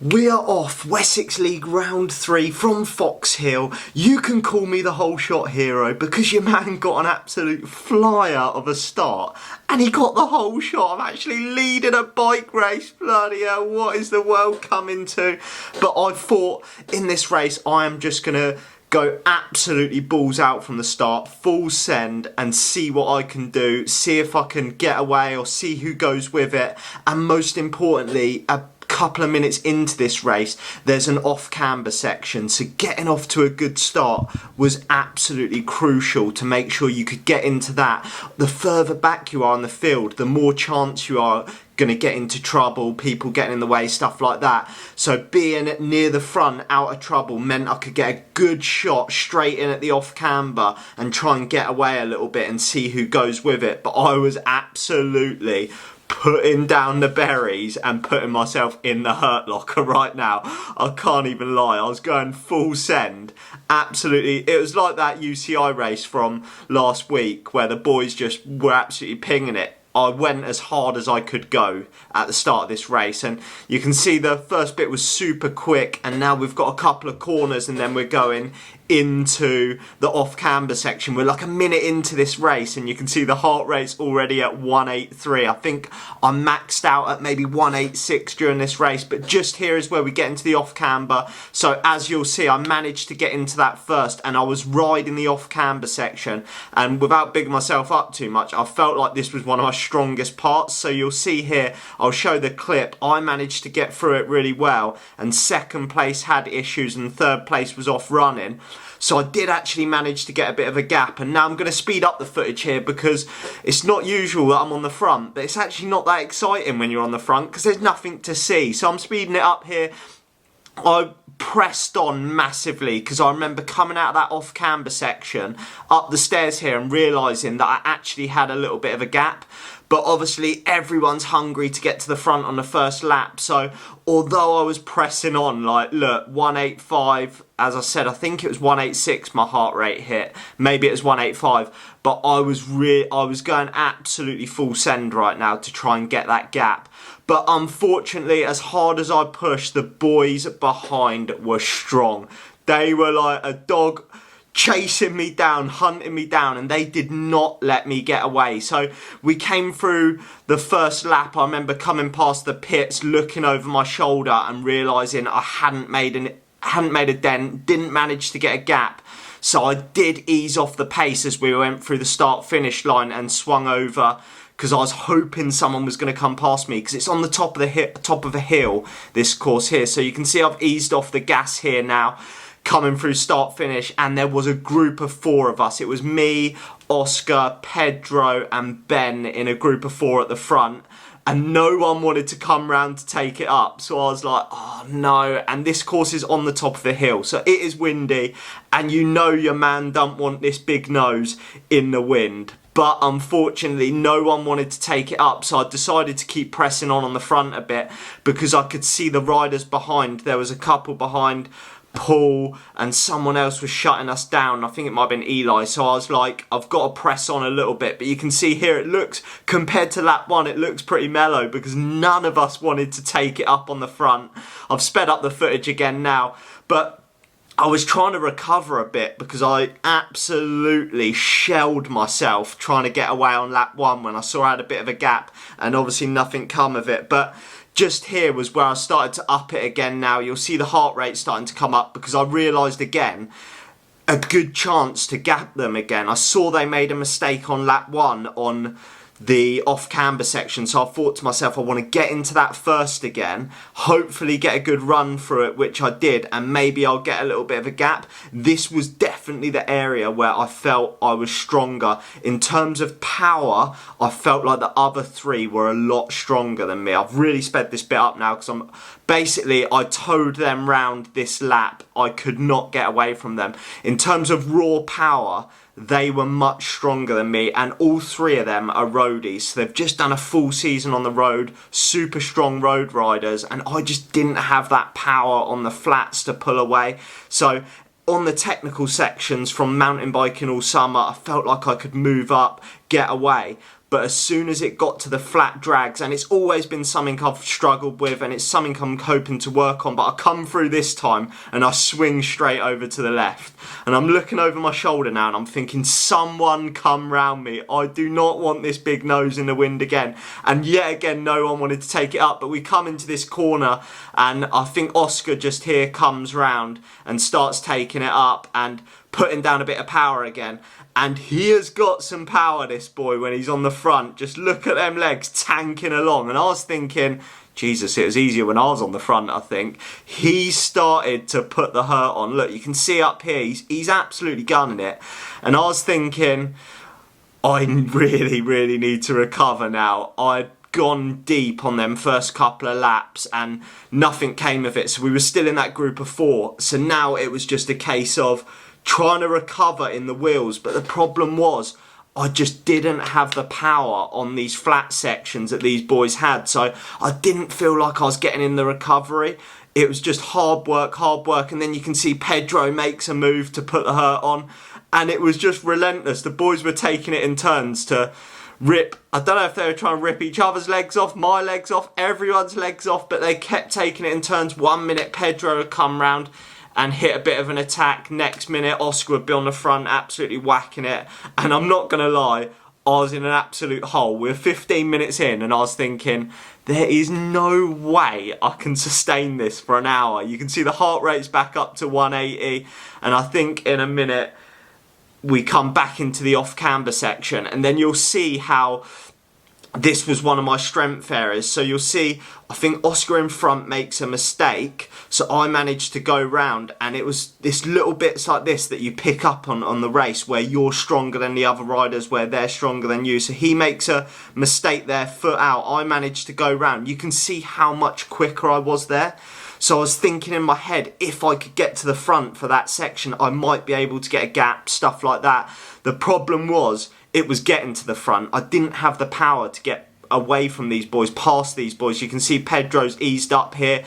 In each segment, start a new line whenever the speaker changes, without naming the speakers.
We are off Wessex League round 3 from Foxhill. You can call me the whole shot hero because your man got an absolute flyer of a start and he got the whole shot. I'm actually leading a bike race. Bloody hell, what is the world coming to? But I thought in this race I am just going to go absolutely balls out from the start, full send, and see what I can do, see if I can get away or see who goes with it, and most importantly, a couple of minutes into this race there's an off camber section, so getting off to a good start was absolutely crucial to make sure you could get into that. The further back you are in the field, the more chance you are going to get into trouble, people getting in the way, stuff like that. So being near the front, out of trouble, meant I could get a good shot straight in at the off camber and try and get away a little bit and see who goes with it. But I was absolutely putting down the berries and putting myself in the hurt locker right now. I can't even lie, I was going full send. Absolutely, it was like that UCI race from last week where the boys just were absolutely pinging it. I went as hard as I could go at the start of this race, and you can see the first bit was super quick, and now we've got a couple of corners and then we're going into the off camber section. We're like a minute into this race and you can see the heart rate's already at 183. I think I maxed out at maybe 186 during this race, but just here is where we get into the off camber. So as you'll see, I managed to get into that first and I was riding the off camber section, and without bigging myself up too much, I felt like this was one of my strongest parts. So you'll see here, I'll show the clip, I managed to get through it really well, and second place had issues and third place was off running. So I did actually manage to get a bit of a gap, and now I'm going to speed up the footage here because it's not usual that I'm on the front, but it's actually not that exciting when you're on the front because there's nothing to see. So I'm speeding it up here. I pressed on massively because I remember coming out of that off camber section up the stairs here and realising that I actually had a little bit of a gap. But obviously everyone's hungry to get to the front on the first lap. So although I was pressing on, like, look, 185, as I said, I think it was 186 my heart rate hit. Maybe it was 185. But I was going absolutely full send right now to try and get that gap. But unfortunately, as hard as I pushed, the boys behind were strong. They were like a dog chasing me down, hunting me down, and they did not let me get away. So we came through the first lap. I remember coming past the pits, looking over my shoulder and realising I hadn't made a dent, didn't manage to get a gap. So I did ease off the pace as we went through the start-finish line and swung over because I was hoping someone was going to come past me because it's on the top of a hill, this course here. So you can see I've eased off the gas here now, coming through start finish, and there was a group of 4 of us. It was me, Oscar, Pedro and Ben in a group of 4 at the front, and no one wanted to come round to take it up. So I was like, oh no. And this course is on the top of the hill, so it is windy, and you know your man don't want this big nose in the wind. But unfortunately, no one wanted to take it up, so I decided to keep pressing on the front a bit because I could see the riders behind. There was a couple behind Paul and someone else was shutting us down. I think it might have been Eli. So I was like, I've got to press on a little bit. But you can see here, it looks, compared to lap 1, it looks pretty mellow because none of us wanted to take it up on the front. I've sped up the footage again now, but I was trying to recover a bit because I absolutely shelled myself trying to get away on lap 1 when I saw I had a bit of a gap, and obviously nothing come of it. But just here was where I started to up it again now. You'll see the heart rate starting to come up because I realised again a good chance to gap them again. I saw they made a mistake on lap 1 on the off camber section, so I thought to myself, I want to get into that first again, hopefully get a good run through it, which I did, and maybe I'll get a little bit of a gap. This was definitely the area where I felt I was stronger. In terms of power, I felt like the other 3 were a lot stronger than me. I've really sped this bit up now because I towed them round this lap. I could not get away from them. In terms of raw power, they were much stronger than me, and all 3 of them are roadies. So they've just done a full season on the road, super strong road riders, and I just didn't have that power on the flats to pull away. So on the technical sections from mountain biking all summer, I felt like I could move up, get away. but as soon as it got to the flat drags, and it's always been something I've struggled with and it's something I'm hoping to work on, but I come through this time and I swing straight over to the left, and I'm looking over my shoulder now and I'm thinking, someone come round me, I do not want this big nose in the wind again. And yet again, no one wanted to take it up, but we come into this corner and I think Oscar just here comes round and starts taking it up and putting down a bit of power again. And he has got some power, this boy, when he's on the front. Just look at them legs tanking along. And I was thinking, Jesus, it was easier when I was on the front, I think. He started to put the hurt on. Look, you can see up here, he's absolutely gunning it. And I was thinking, I really, really need to recover now. I'd gone deep on them first couple of laps and nothing came of it. So we were still in that group of 4. So now it was just a case of trying to recover in the wheels, but the problem was I just didn't have the power on these flat sections that these boys had, so I didn't feel like I was getting in the recovery. It was just hard work, and then you can see Pedro makes a move to put the hurt on, and it was just relentless. The boys were taking it in turns to rip, I don't know if they were trying to rip each other's legs off, my legs off, everyone's legs off, but they kept taking it in turns. 1 minute Pedro would come round and hit a bit of an attack. Next minute, Oscar would be on the front, absolutely whacking it. And I'm not going to lie, I was in an absolute hole. We were 15 minutes in and I was thinking, there is no way I can sustain this for an hour. You can see the heart rate's back up to 180. And I think in a minute, we come back into the off-camber section. And then you'll see how this was one of my strength areas. So you'll see, I think Oscar in front makes a mistake, so I managed to go round, and it was this little bits like this that you pick up on the race where you're stronger than the other riders, where they're stronger than you. So he makes a mistake there, foot out, I managed to go round. You can see how much quicker I was there. So I was thinking in my head, if I could get to the front for that section, I might be able to get a gap, stuff like that. The problem was, it was getting to the front. I didn't have the power to get away from these boys, past these boys. You can see Pedro's eased up here.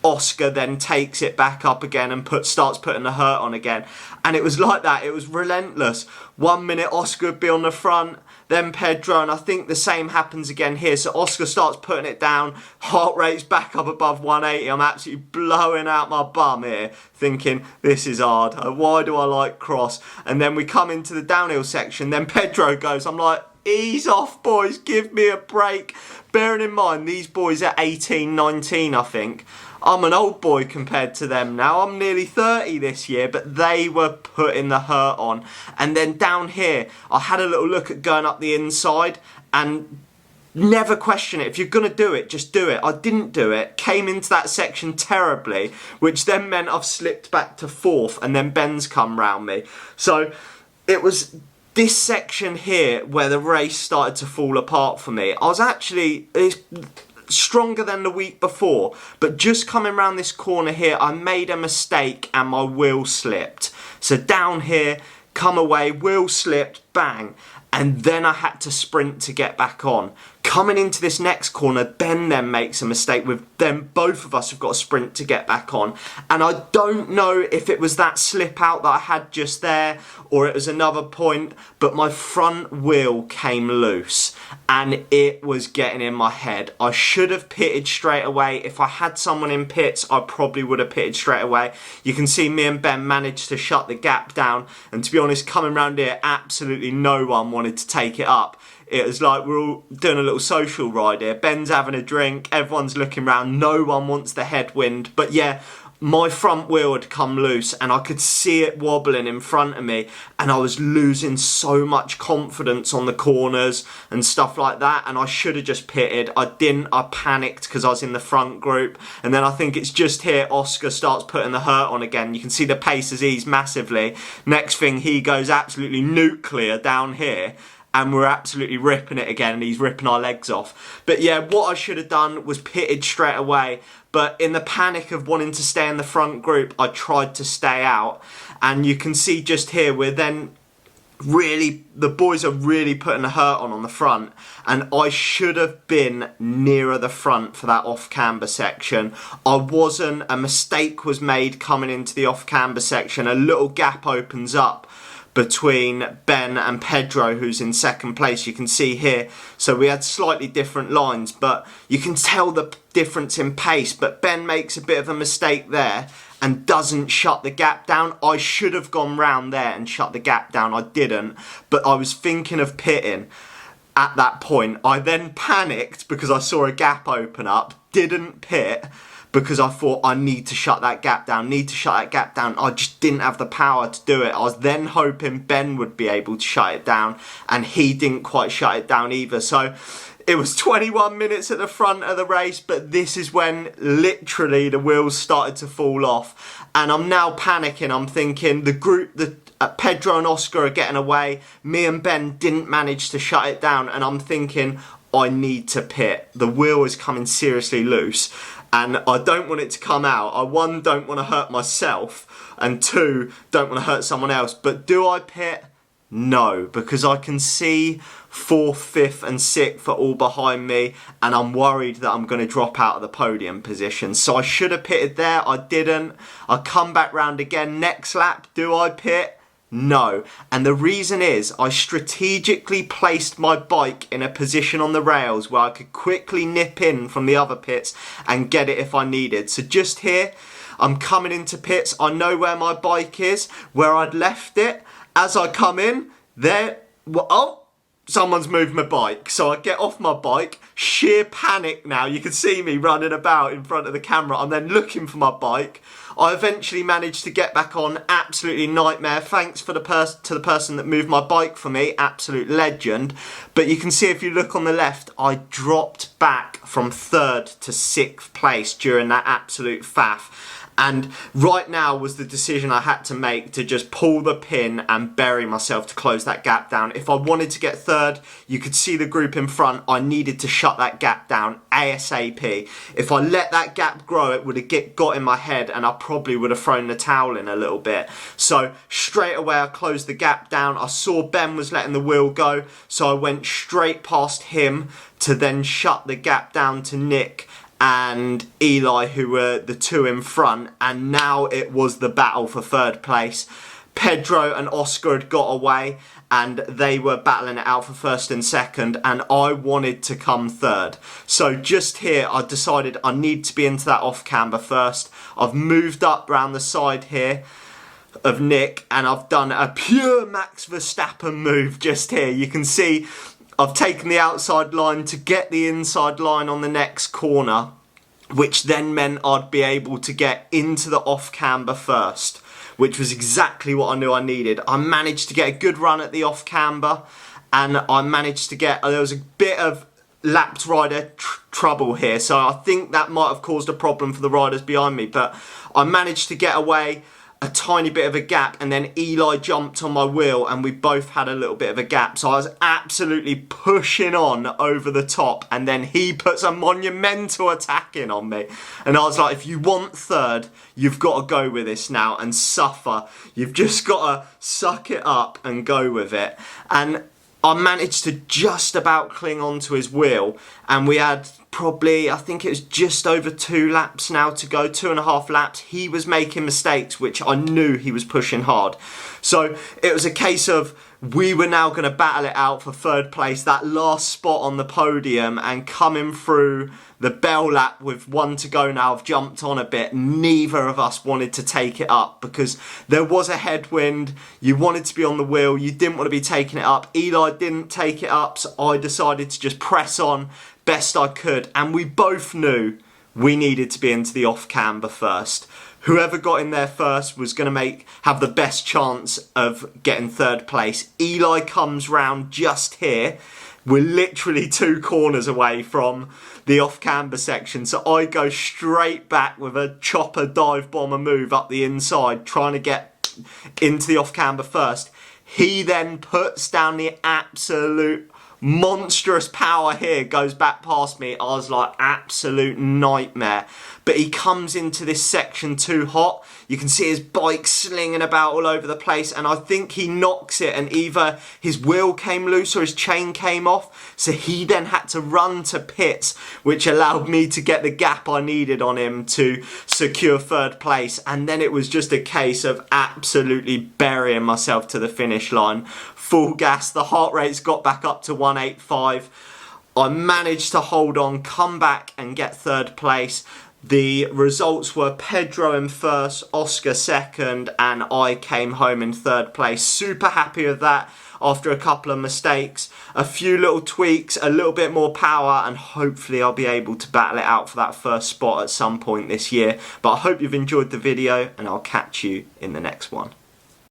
Oscar then takes it back up again and starts putting the hurt on again. And it was like that. It was relentless. 1 minute Oscar would be on the front, then Pedro, and I think the same happens again here. So Oscar starts putting it down, heart rate's back up above 180. I'm absolutely blowing out my bum here, thinking, this is hard. Why do I like cross? And then we come into the downhill section, then Pedro goes, I'm like, ease off, boys, give me a break. Bearing in mind, these boys are 18, 19, I think. I'm an old boy compared to them now. I'm nearly 30 this year, but they were putting the hurt on. And then down here, I had a little look at going up the inside and never question it. If you're going to do it, just do it. I didn't do it. Came into that section terribly, which then meant I've slipped back to 4th, and then Ben's come round me. So it was this section here where the race started to fall apart for me. I was actually stronger than the week before, but just coming around this corner here, I made a mistake and my wheel slipped. So down here, come away, wheel slipped, bang. And then I had to sprint to get back on. Coming into this next corner, Ben then makes a mistake with them. Both of us have got to sprint to get back on. And I don't know if it was that slip out that I had just there or it was another point, but my front wheel came loose and it was getting in my head. I should have pitted straight away. If I had someone in pits, I probably would have pitted straight away. You can see me and Ben managed to shut the gap down. And to be honest, coming around here, absolutely no one wanted to take it up. It was like we're all doing a little social ride here. Ben's having a drink, everyone's looking around, no one wants the headwind. But yeah, my front wheel had come loose and I could see it wobbling in front of me, and I was losing so much confidence on the corners and stuff like that, and I should have just pitted. I didn't. I panicked because I was in the front group, and then I think it's just here Oscar starts putting the hurt on again. You can see the pace has eased massively. Next thing, he goes absolutely nuclear down here, and we're absolutely ripping it again, and he's ripping our legs off. But yeah, what I should have done was pitted straight away, but in the panic of wanting to stay in the front group, I tried to stay out. And you can see just here, we're then really, the boys are really putting the hurt on the front, and I should have been nearer the front for that off-camber section. I wasn't. A mistake was made coming into the off-camber section. A little gap opens up, between Ben and Pedro, who's in second place. You can see here, so we had slightly different lines, but you can tell the difference in pace. But Ben makes a bit of a mistake there and doesn't shut the gap down. I should have gone round there and shut the gap down. I didn't, but I was thinking of pitting at that point. I then panicked because I saw a gap open up, didn't pit, because I thought I need to shut that gap down, I just didn't have the power to do it. I was then hoping Ben would be able to shut it down, and he didn't quite shut it down either. So it was 21 minutes at the front of the race, but this is when literally the wheels started to fall off. And I'm now panicking. I'm thinking the group, Pedro and Oscar are getting away. Me and Ben didn't manage to shut it down, and I'm thinking, I need to pit. The wheel is coming seriously loose, and I don't want it to come out. I, one, don't want to hurt myself, and two, don't want to hurt someone else. But do I pit? No, because I can see 4th, 5th and 6th are all behind me, and I'm worried that I'm going to drop out of the podium position. So I should have pitted there. I didn't. I come back round again. Next lap, do I pit? No. And the reason is I strategically placed my bike in a position on the rails where I could quickly nip in from the other pits and get it if I needed. So just here, I'm coming into pits. I know where my bike is, where I'd left it. As I come in, there, oh, someone's moved my bike. So I get off my bike, sheer panic now. You can see me running about in front of the camera. I'm then looking for my bike. I eventually managed to get back on. Absolutely nightmare. Thanks for the to the person that moved my bike for me. Absolute legend. But you can see if you look on the left, I dropped back from 3rd to 6th place during that absolute faff. And right now was the decision I had to make, to just pull the pin and bury myself to close that gap down. If I wanted to get 3rd, you could see the group in front. I needed to shut that gap down ASAP. If I let that gap grow, it would have got in my head, and I probably would have thrown the towel in a little bit. So straight away I closed the gap down. I saw Ben was letting the wheel go, so I went straight past him to then shut the gap down to Nick and Eli, who were the two in front. And now it was the battle for 3rd place. Pedro and Oscar had got away, and they were battling it out for 1st and 2nd, and I wanted to come 3rd. So just here I decided I need to be into that off camber first. I've moved up round the side here of Nick, and I've done a pure Max Verstappen move just here. You can see I've taken the outside line to get the inside line on the next corner, which then meant I'd be able to get into the off camber first, which was exactly what I knew I needed. I managed to get a good run at the off camber, and I managed to get, there was a bit of lapped rider trouble here, so I think that might have caused a problem for the riders behind me, but I managed to get away a tiny bit of a gap, and then Eli jumped on my wheel and we both had a little bit of a gap. So I was absolutely pushing on over the top, and then he puts a monumental attack in on me. And I was like, if you want 3rd, you've got to go with this now and suffer. You've just got to suck it up and go with it. And I managed to just about cling onto his wheel, and we had probably, I think it was just over 2 laps now to go, 2.5 laps. He was making mistakes, which I knew he was pushing hard. So it was a case of, we were now going to battle it out for 3rd place, that last spot on the podium, and coming through the bell lap with 1 to go now, I've jumped on a bit. Neither of us wanted to take it up because there was a headwind. You wanted to be on the wheel. You didn't want to be taking it up. Eli didn't take it up, so I decided to just press on best I could. And we both knew we needed to be into the off camber first. Whoever got in there first was going to have the best chance of getting 3rd place. Eli comes round just here. We're literally 2 corners away from the off camber section, so I go straight back with a chopper dive bomber move up the inside, trying to get into the off camber first. He then puts down the absolute monstrous power here, goes back past me. I was like, absolute nightmare. But he comes into this section too hot. You can see his bike slinging about all over the place, and I think he knocks it, and either his wheel came loose or his chain came off. So he then had to run to pits, which allowed me to get the gap I needed on him to secure third place. And then it was just a case of absolutely burying myself to the finish line. Full gas, the heart rate's got back up to 185. I managed to hold on, come back and get third place. The results were Pedro in first, Oscar second, and I came home in third place. Super happy with that after a couple of mistakes, a few little tweaks, a little bit more power, and hopefully I'll be able to battle it out for that first spot at some point this year. But I hope you've enjoyed the video, and I'll catch you in the next one.